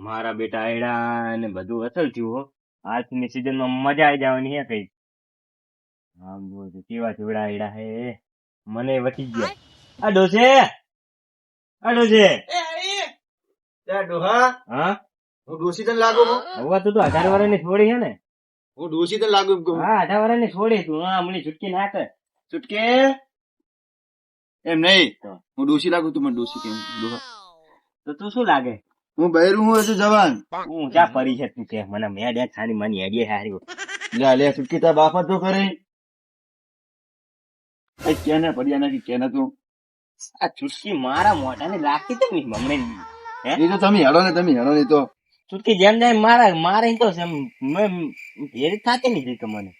મારા બેટા આયડા ને બધું અસલ થયું હો. આજની સીઝનમાં મજા આવી જવાની હે કઈ. આમ જો તો કેવા ચીવડા આયડા હે. મને વટી ગયા. આ ડોસે ત્યાં ડોહા હા હું ડોસી તને લાગુ હું હવે તું તો 18 વર્ષની છોડી હે ને. હું ડોસી તને લાગુ એમ કહું. હા 18 વર્ષની છોડી તું. હા હમણાં છૂટકી નાખ. છૂટકે એમ નહીં હું ડોસી લાગુ તું મને ડોસી કેમ ડોહા તો તું શું લાગે? હું બૈરું હું હજુ જવાન હું ચા પડી છે તું કે મને મેં ડે ખાની માની હેડીએ હારી. લે છૂટકી તાર બાપા તો કરે એ કેને પડ્યા નથી કેને તું આ છૂટકી મારા મોઢાને લાગતી તો નહીં મમ્મી. હે એ તો તમે હેડો ને તો છૂટકી જેમ જેમ મારે તો ભેરી થતી નહીં તો મને.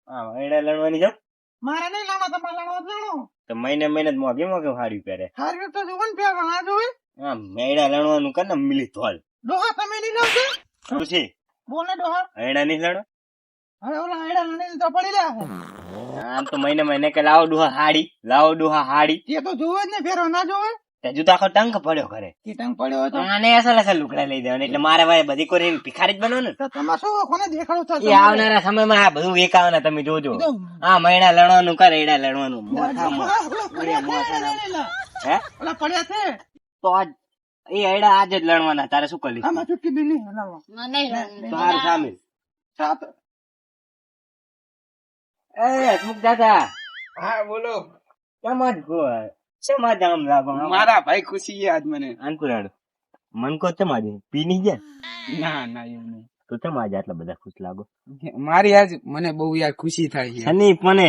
હા એડા લડવાની જાવ મારે નહીં લાવવા તમારે લાવવા લડો તો મહિને મહિને મોઘે મોઘે હારી પહેરે. હારી તો જોવન પહેરવા ના જોવે હા મેડા લડવાનું કર ને મિલી તોલ ડોહા તમે નહીં લાવશે ખુશી બોલે ડોહા એડા નહીં લડો. હવે ઓલા આયડા લઈને તો પડી રહ્યા આમ તો મહિને મહિને કે લાવો ડોહા હાડી તે તો જોવે જ ને ફેરવા ના જોવે તે જુદા આખો ટંક પડ્યો ઘરે. કે ટંગ પડ્યો હતો આને અસલ લુકડા લઈ દેવાના એટલે મારે ભાઈ બધી કોઈ ભિખારી જ બનો ને. તો તમારે શું કોને દેખાડો થશે એ આવનારા સમયમાં આ બધું વેકાવાના તમે જોજો. હા મહિના લડવાનું કરે એડા લડવાનું હે ઓલા પડ્યા છે તો આજ એ એડા આજ જ લડવાના. તારે શું કરી આમાં ચૂટકી બી નહીં હલાવવા તારું સામેલ સાત એ મુક દાદા હા બોલો સમાધાન લાગો મારા ભાઈ ખુશી છે આજ મને અંકુરાડ મન કો તમારી પી નહીં ગયા ના એવું નહીં તો તમે આજે આટલા બધા ખુશ લાગો. મારી આજ મને બહુ યાર ખુશી થાય છે શની મને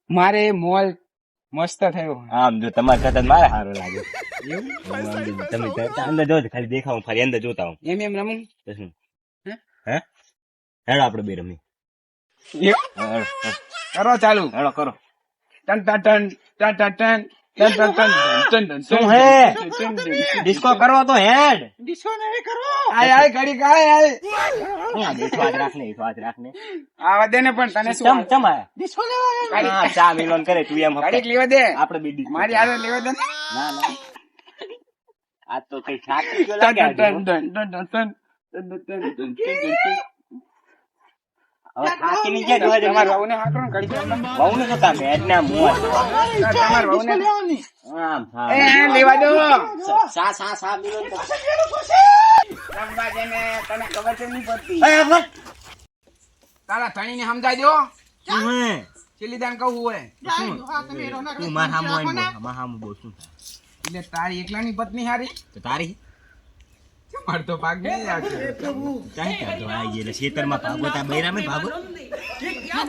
મારે મોલ મસ્ત થયો આમ જો તમારે કરતા મારે સારો લાગે. તમે અંદર જો ખાલી દેખાવું ફરી અંદર જોતા હું એમ રમું તો શું હે હેડો આપડે બે રમી કરો ચાલુ હેડો કરો. Ton ton ton ton ton શું હે ડિસ્કો કરવો તો હેડ ડિસ્કો નહીં કરવો આય ઘડી આય શ્વાસ રાખને આવા દે ને પણ તને શું ચમ આયા ડિસ્કો લેવા હા ચા મિલન કરે તું એમ ઘડીક લેવા દે આપડે બે disco મારી આદત લેવા દે ને ના આ તો કઈ થાકી ગયો લાગે આજે. હવે થાકી ની ગયા જોવા તમારા વહુને હાંકરો ને ઘડીક બહુ ને કામ હેડ ના મુવા તમારા વહુને લેવાની આમ એ લેવા દો સા મિલન તો રમવા દે ને તને ખબર છે નહીં પડતી એ બસ તારા ધણીને સમજાઈ દો તું હે છેલ્લી દાન કહું હોય તું માર હામો આવીને બોલ માર હામો બોલ શું થાય એટલે તારી એકલાની પત્ની હારી તો તારી માર તો ભાગ નહીં આવશે ચાહી તો આઈ એટલે ખેતરમાં ભાગો તા બૈરામે ભાગો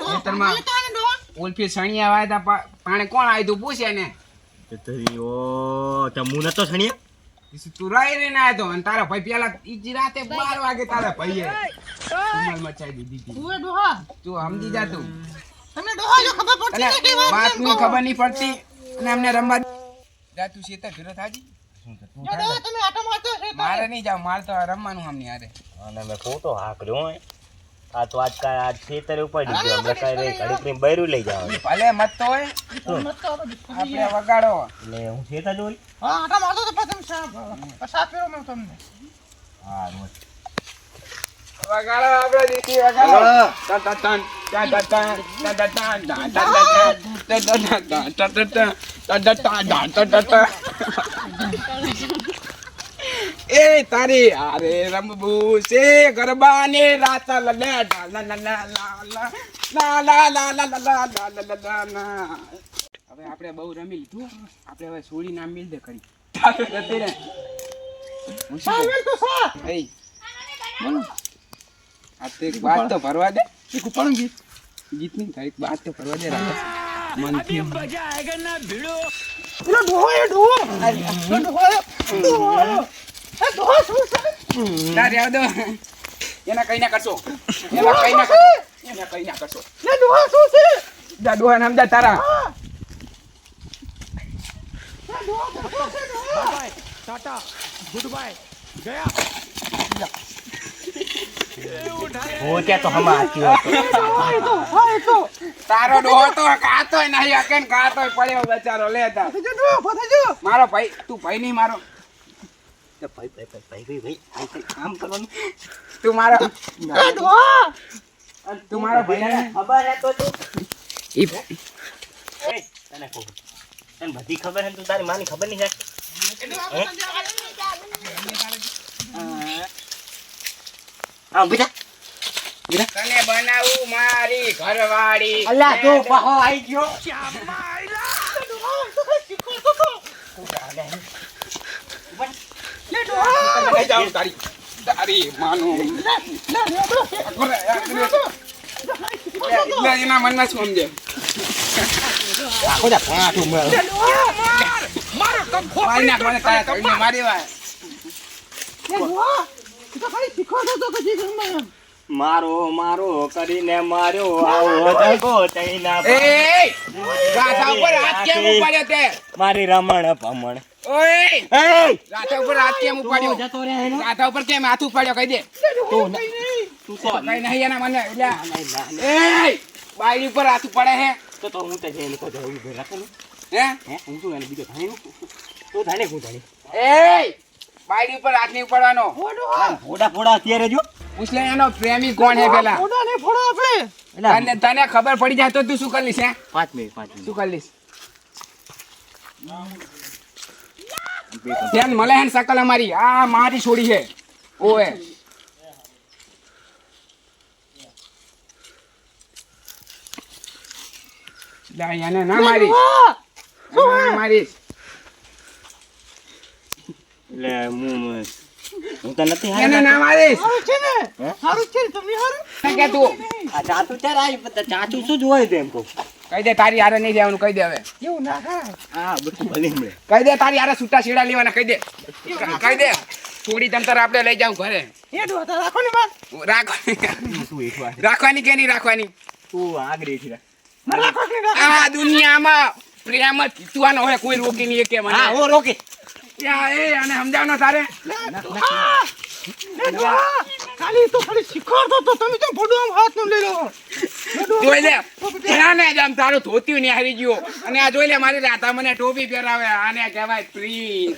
ખેતરમાં ઉલ્ફી સણિયા વાય તા પાણે કોણ આવી તું પૂછે ને તો તરી ઓ તમુ નતો સણિયા તું રહી રહીને આવ્યો તો અને તારા ભાઈ પેલા ઈજી રાતે 12 વાગે તારા ભાઈએ ધમાલ મચાઈ દીધી હતી. તું ડોહા તું સમજી જા તું તમને ડોહા જો ખબર પડતી અને નથી વાતની ખબર નહીં પડતી અને અમને રમવા જા તું શેતર ફેરો થાજી જો ડોહા તમે આટો મારતો છે મારે નહીં જાવ મારે તો રમવાનું આમની હારે અને મે ખોટો હાકર્યો હે આ તો આજ ખેતર ઉપર દીધો અમે કાઈ રે ઘડી બૈરું લઈ જાવ ભલે મત તો હોય આપણે વગાડો એટલે હું ખેતર જોઈ હા આટો મારતો તો પછી સાત ફેરો મેં તમને હા રોજ વગાડો આપણે દીદી વગાડો ટન ટન એ તારી અરે રમબુ છે ગરબાને રાત લા લા લા લા લા લા લા લા લા. હવે આપણે બહુ રમી લીધું આપણે હવે છોડી નામ મિલ દે કરી બોલો આ તો એક વાત તો ભરવા દે પણ ગીત ગીત નહીં થાય એક વાત તો ભરવા દે મનથી પેલો ડોહા એ ડોહા ડોહા શું છે તારે આવ દો એના કઈ ના કરશો લે ડોહા શું છે જા ડોહા નામ જા તારા ટાટા ગુડ બાય ગયા वो क्या तो हम आती हो તો તારો ડોહો તો કાતોય નહીં અકેન કાતોય પડ્યો બેચારો લે તા જો ડોહા ફસાજો મારો ભાઈ તું ભાઈ નહીં મારો ભાઈ કામ કરવાનું તું મારો એ ડોહા તું મારો ભાઈ ખબર હે તો તું ઈ તને કહું તને બધી ખબર હે તું તારી માની ખબર નહીં રાખતી હા બેટા તને બનાવું મારી ઘરવાળી અલ્લા તો પાહો આવી ગયો લઈ જાઉં તારી માનું એટલે એના મનમાં શું સમજે આખો જા પાઠું મળે મારી નાખ મને તારા કઈને મારી વાર એ ડોહા તું તો ખાલી શીખવાડો તો પછી ઘરમાં મારો કરીને માર્યો આવો ધગો ચૈના એ ગાધા ઉપર હાથ કેમ ઉપાડ્યો તે મારી રમણ ભમણ ઓય એ ગાધા ઉપર હાથ કેમ ઉપાડ્યો જતો રે એનો ગાધા ઉપર કેમ હાથ ઉપાડ્યો કહી દે તું સો કઈ નહીં એના મને એટલે એ બાઈ ઉપર હાથ ઉપાડે હે તો હું તો જઈને કો જાઉં ઉભો રાખો હે હે હું શું એને બીજો થાણે તો થાણે હું થાણે એ બાઈ ઉપર હાથ નહીં ઉપાડવાનો ફોડા અત્યારે જો પૂછ લે એનો પ્રેમી કોણ હે પેલા ફોડા ને ફોડા આપણે તને ખબર પડી જાય તો તું શું કરી લઈશ હે 5 મિનિટ શું કરી લઈશ ધ્યાન મળે હે ને શકલ અમારી આ મારી છોડી છે ઓએ લા એને ના મારી ના મારી એટલે હું તો નથી એને ના મારી સારું છે ને હે? સારું છે ને તમને સારું કે તું આ ચાતું ચાર આવી ચાતું શું જ હોય તેમ કહું કહી દે તારી હારે નહીં જવાનું કહી દે હવે એવું ના કરાય હા બધું ભલી મળે કહી દે તારી હારે છૂટા છેડા લેવાના કહી દે કહી દે થોડી તંતર આપણે લઈ જાઉં ઘરે એ ડોહા તારા રાખો ને બાર તું એકવાર રાખવાની કે નહીં રાખવાની તું આગળ છે ના રાખો કે નહીં આ દુનિયામાં પ્રેમ જ જીતવાનો હોય કોઈ રોકી નહીં કે મને હા ઓ રોકે યા એ આને સમજાવનો તારે એ ડોહા ખાલી તો ખાલી શીખવાડતો તો તમે તો ફોડું આમ હાથ નું લઈ લો જોઈ લે એને જ આમ તારું ધોતિયું ને હારી ગયો અને આ જોઈ લે મારી રાધા મને ટોપી પહેરાવે આને કહેવાય પ્રીત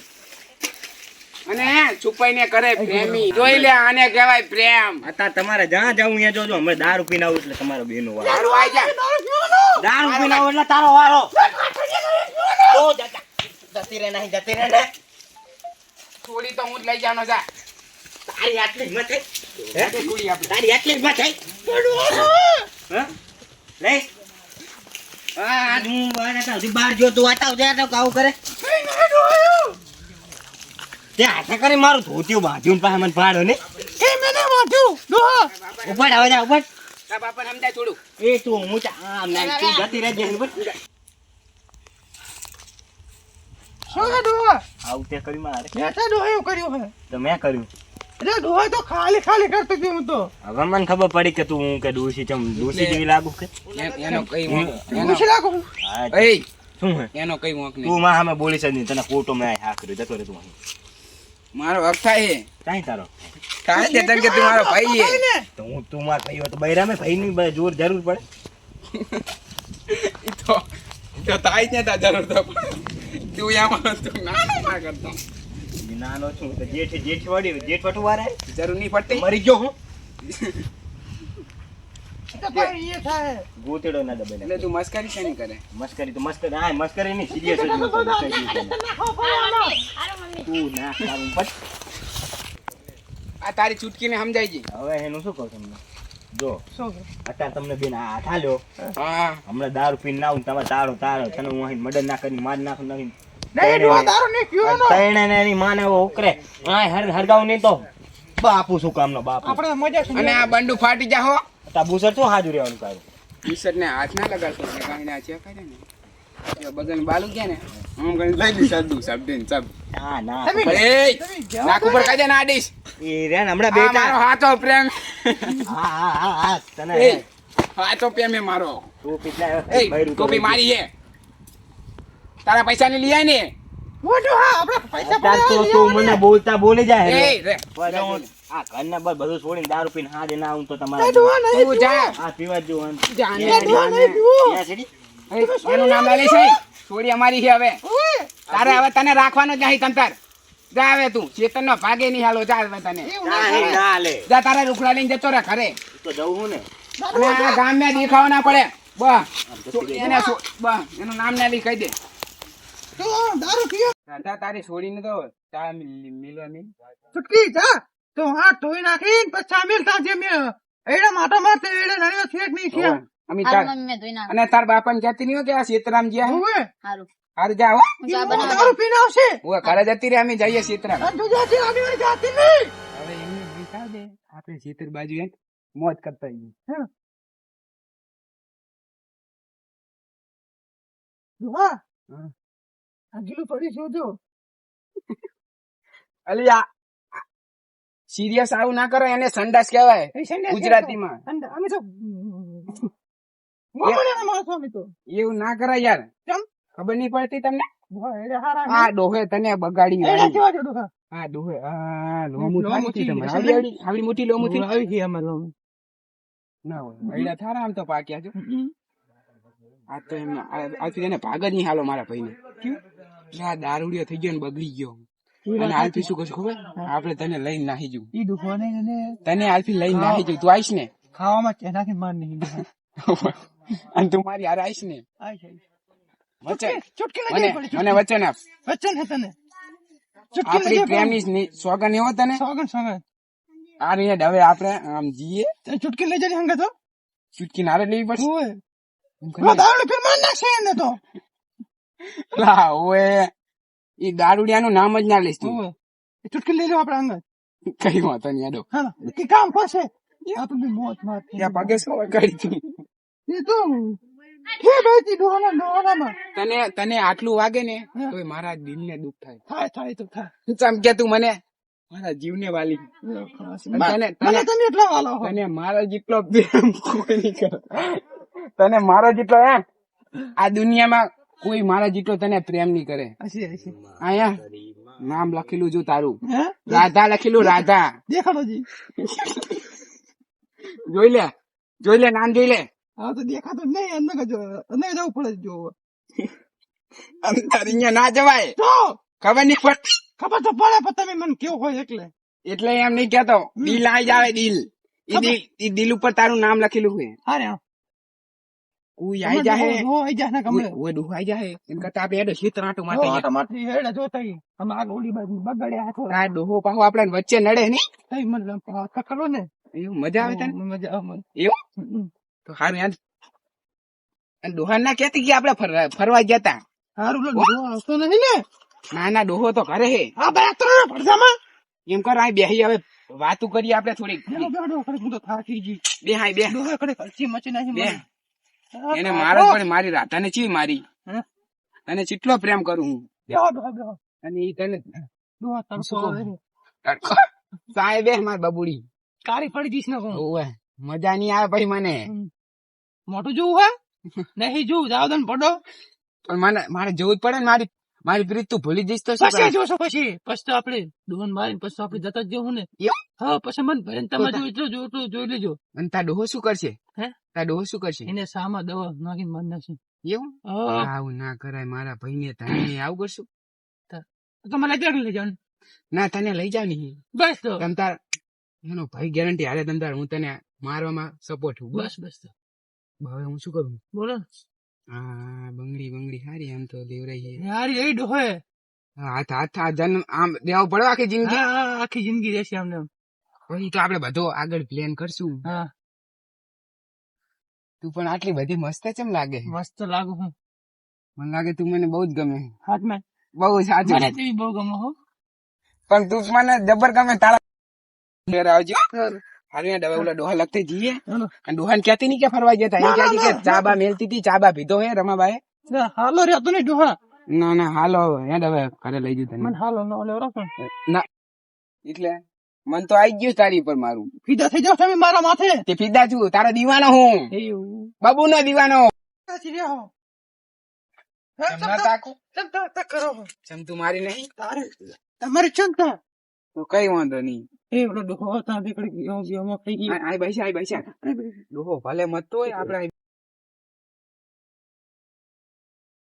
અને છુપાઈને કરે પ્રેમી જોઈ લે આને કહેવાય પ્રેમ અત્યારે તમારે જ્યાં જવું ત્યાં જોજો અમે દારૂ પીને આવું એટલે તમારો બેનો વારો તારું આઈ જા દારૂ પીને આવું એટલે તારો વારો ઓ જતી રે નહીં જતી રે ને થોડી તો હું જ લઈ જવાનો જા તારી આટલી જ મથે હે થોડી આપણે તારી આટલી જ મથે હે લે આજ હું વાના તાવ બહાર જો તું આતાવ જા તો કાવ કરે તે હાથે કરી મારું ધોતિયું બાંધ્યું ને પાસે મને પાડો ને એ મેને વાંધ્યું ડોહા ઉપાડ આવે જા ઉપાડ તારા બાપાને સમજાય થોડું એ તું હું આમ ના તું જતી રહેજે ને બસ શું છે ડોહા આવું તે કરી મારે મેં તો ડોહા એવું કર્યું હે તો મેં કર્યું એટલે ડોહા તો ખાલી કરતો હતો હું તો હવે મને ખબર પડી કે તું કે ડોસી ચમ ડોસી જેવી લાગુ કે એનો કઈ પૂછી લાગો હા, એ શું હે એનો કઈ વાંક નહીં તું માં સામે બોલી છે નહીં તને કોટો મેં હા કર્યું જતો રે તું અહીં. મારો હક થાય કાંઈ તારો થાય દે તને કે તું મારો ભાઈ છે તો હું તું માર ભાઈ હોય તો બૈરા મેં ભાઈ ની જોર જરૂર પડે તો થાય જ ને તા જરૂર તો તું આમાં તું ના કરતો નાનો છું તો જેઠ વટું વારે જરૂર નહીં પડતી મરી ગયો હું તો ભાઈ એ થાય ગોતેડો ના દબે એટલે તું મસ્કરી છે નહીં કરે મસ્કરી તો મસ્કરી હા મસ્કરી નહીં સિરિયસ જ તો તું નાખો પડે ના તારું પટ આ તારી ચૂટકીને સમજાય છે હવે એનું શું કહું તમને જો શું અત્યારે તમને બેન હાથ હાલ્યો હા હમણાં દારૂ પીને ના આવું તમે તારો તને હું અહીં મર્ડર ના કરી માર નાખું નહીં નહીં ડોહા તારો નહીં કયો નો તૈણે ને એની માને એવો ઉકરે આ હરગાવ નહીં તો બાપુ શું કામનો બાપુ આપણે મજા છે અને આ બંડુ ફાટી જાહો તા બુસર શું હાજુ રહેવાનું કારું ટી-શર્ટ ને હાથ ના લગાડતો ને કાંઈ ના છે કરે ને એ બગલ બાલુ ગયા ને હું કઈ લઈ લઈશ સાદું સબડીન સબ ના ના તમે- એ તમે જાઓ નાક ઉપર કાજે ના આડીશ એ રે ને હમણાં આ મારો બેટા હાથો પ્રેમ હા તને એ હાથો પ્રેમ એ મારો તું પીછલા એ ટોપી મારી છે તારા પૈસા ને લઈ આય ને મોટું હા આપણે પૈસા અત્યારે તો પડ્યા તું મને બોલતા બોલી જાય એ હે રે પણ હું આ ઘરના બધું છોડીને દારૂ પીને હાજે ના આવું તો એ તમારે ડોહા નહીં તું જા આ પીવા જ જોવાનું જા ને. એ ડોહા નહીં પીવું ત્યાં સીડી એ, એનું નામ લઈ લઈશ છોડી અમારી છે હવે ઓય તારે હવે તને રાખવાનો જ નહીં તંતર જા હવે તું ચેતન નો ભાગે નહીં હાલો જા હવે તને એવું ના, નહીં એ ના લે જા તારા રૂખડા લઈને જતો રહે ઘરે તો જવું હું ને અને આ ગામમાં દેખાવા ના પડે બસ એનું નામ ના લઈ કહી દે તો દારૂ પીએ જા તારી છોડીને તો ચા મિલવાની ચૂટકી જા તો હાથ ધોઈ નાખીને પછી આ મિલતા જે મેં એડા માટો મારતે એડા નળિયો છેક નહીં છે અમી હારું તાર મમ્મી મેં ધોઈ નાખું. અને તાર બાપાને કહેતી નહીં હોય કે આ સીતરામ જ્યાં ઓવે હારું. હારું જા હો હું ચા ઈ બનાવી દારૂ પીને આવશે હું ઘરે જતી રહે અમે જઈએ સીતરામ આ તું જાતી આની વાળી જાતી નહીં હવે એમને વિચાર દે આપણે સીતર બાજુ એમ મોજ કરતા આવીએ. હા હા. આ ગીલું પડી જોજો અલી આ સિરિયસ આવું ના કરો એને સંડાસ કહેવાય ગુજરાતીમાં અમે તો મોમણીના માણસો અમે તો એવું ના કરાય યાર કેમ? ખબર નહીં પડતી તમને હા, એડા હારા આ ડોહે તને બગાડી એડા વાળી. કેવા જોડો હા આ ડોહે આ લોમું લોમું થારી થી તમારે. છે. આવડી મોટી લોમું થી આવી ગઈ અમાર લોમ ના હોય અઈડા થારા આમ તો પાક્યા છો આ તો એમ આથી એને ભાગ જ નહીં હાલો મારા ભાઈને આ દારૂડિયો થઈ ગયો ને બગડી ગયો અને આલફી શું કશું ખબર આપણે તને લઈને નાહી જવું ઈ દુખવાને ને તને આલફી લઈને નાહી જવું તું આવીશ ને ખાવામાં ચેનાથી માર નહીં અને તું મારી હારે આવીશ ને આઈ છે વચન ચૂટકી મને નથી પડી મને વચન આપ વચન હે તને ચૂટકી આપણી નથી પ્રેમની સોગન એવો તને સોગન સોગન આ રીતે હવે આપણે આમ જીએ તે ચૂટકી લઈ જરી હંગે તો ચૂટકી નારે લેવી પડશે ઓય એમ લો કરીને. દારૂ પીર માર નાખશે એને તો લા ઓએ ઈ દારૂડિયાનું નામ જ ના લઈશ તું ઓય એ ચૂટકી લઈ લો આપણે અંગત કઈ વાંધો નહીં આડો હા કે કામ કરશે આ તો બી મોત માર ત્યાં પગે શું વગાડી તું એ તો હે બેટી ડોહાના તને આટલું વાગે ને તો મારા દિલને દુઃખ થાય થાય તો થાય તું ચમકે તું મને મારા જીવને વાલી મને તને તમે એટલા વાલો હો તને મારો જેટલો પ્રેમ કોઈ નહીં કરે તને મારો જેટલો એમ આ દુનિયામાં કોઈ મારા જેટલો તને પ્રેમ નહીં કરે હસી હસી આયા નામ લખેલું જો તારું હે રાધા લખેલું રાધા દેખાડો જી જોઈ લે નામ જોઈ લે હા તો દેખાતો નહીં અંદર જો અંદર જવું પડે જો અંદર અહીંયા ના જવાય તો ખબર નહીં પડતી ખબર તો પડે પણ તમે મને કેવો હોય એટલે એમ નહીં કેતો દિલ આઈ જાવે દિલ ઈ દિલ ઉપર તારું નામ લખેલું છે હારે કોઈ આઈ જાહે આઈ જા ના કમળે ઓય ડૂહ આઈ જાહે એમ કરતા આપણે હેડો શીતરાટો માટે ટમાટર હેડા જોતા ઈ અમે આ ગોળી બાજુ બગાડ્યા હાથો આ ડોહો પાહો આપણે વચ્ચે નડે નહીં તઈ મને પકડો ને એવું મજા આવે તને મજા આવે મને એવું તો હારું યાર અને ડોહા ના કેતી કે આપણે ફરવા જતા હારું લો આવતો નહીં ને ના ના ડોહો તો ઘરે હે આ બે ત્રણ પડદામાં એમ કર આ બેહી હવે વાતું કરીએ આપણે થોડીક બેડો બેડો ખરે હું તો થાકી જી બે હાય બે ડોહા ખરે ખર્ચી મચી નાખી બે મને એને મારો જ પડે મારી રાધાને ચી મારી તને કેટલો પ્રેમ કરું હું બેહો ડોહા બેહો અને ઈ તને ડોહા તડકો આવે છે. તડકો સાય બે માર બબુડી કાળી પડી જઈશ ને કોણ ઓવે મજા નહીં આવે ભાઈ મને મોટું જોવું હે નહીં જોવું જાવ દન પડો પણ મને મારે જવું જ પડે ને મારી પ્રીત તું ભૂલી જઈશ તો શું પછી કરાય? જોશો પછી તો આપણે દોન મારીને પછી તો આપણે જતા જ જવું ને એવું? હા પછી મને ભરીને તમે જોઈ લેજો અને તાર ડોહો શું કરશે હે? તાર ડોહો શું કરશે એને સામા દવા નાખીને મારી નાખશે એવું હા આવું ના કરાય મારા ભાઈને તને આવું કરશું તો મને ત્યાં લઈ જવાનું ના તને લઈ જાવ નહીં બસ તો તમ તાર એનો ભાઈ ગેરંટી હાલે તમ તાર હું તને મારવામાં સપોર્ટ છું બસ બસ તો હવે હું શું કરું બોલો હા બંગડી સારી આમ તો દેવરાઈ છે. યાર એ ડોહે હાથ આ જન્મ આમ દેવો પડો આખી જિંદગી હા આખી જિંદગી રહેશે આમને આમ. પછી તો આપણે બધો આગળ પ્લાન કરશું હા તું પણ આટલી બધી મસ્ત ચમ લાગે મસ્ત લાગુ હું મને લાગે તું મને બહુ જ ગમે હાથમાં બહુ સાચું મને તેવી બહુ ગમે હો પણ તું મને જબર ગમે તારા ઘરે આવજો હારું ડબા ઓલા ડોહા લગતે જઈએ ચાલો. અને ડોહા ને કહેતી નહીં કે ફરવા જતા એમ કહેતી કે ચાબા મેલતી હતી ચાબા પીધો હે રમાબાએ હાલો રે તો નહીં ડોહા ના ના હાલો હેડ હવે ઘરે લઈ જઉં તને મને હાલો ન લેવો રાખો ના એટલે મન તો આઈ ગયું તારી પર મારું ફીદા થઈ જાવ તમે મારા માથે તે ફીદા છું તારો દીવાનો હું એવું બાબુ નો દીવાનો સાચી રહ્યા હો ચમ ના તાકું? ચમતા કરો ચમ તું મારી નહીં તારે તમારી ચમતા તો કઈ વાંધો નહીં એ ઓલો ડોહો ત્યાં નીકળી ગયો ખાઈ ગયો આય બેસા ડોહો ભલે મત હોય આપડે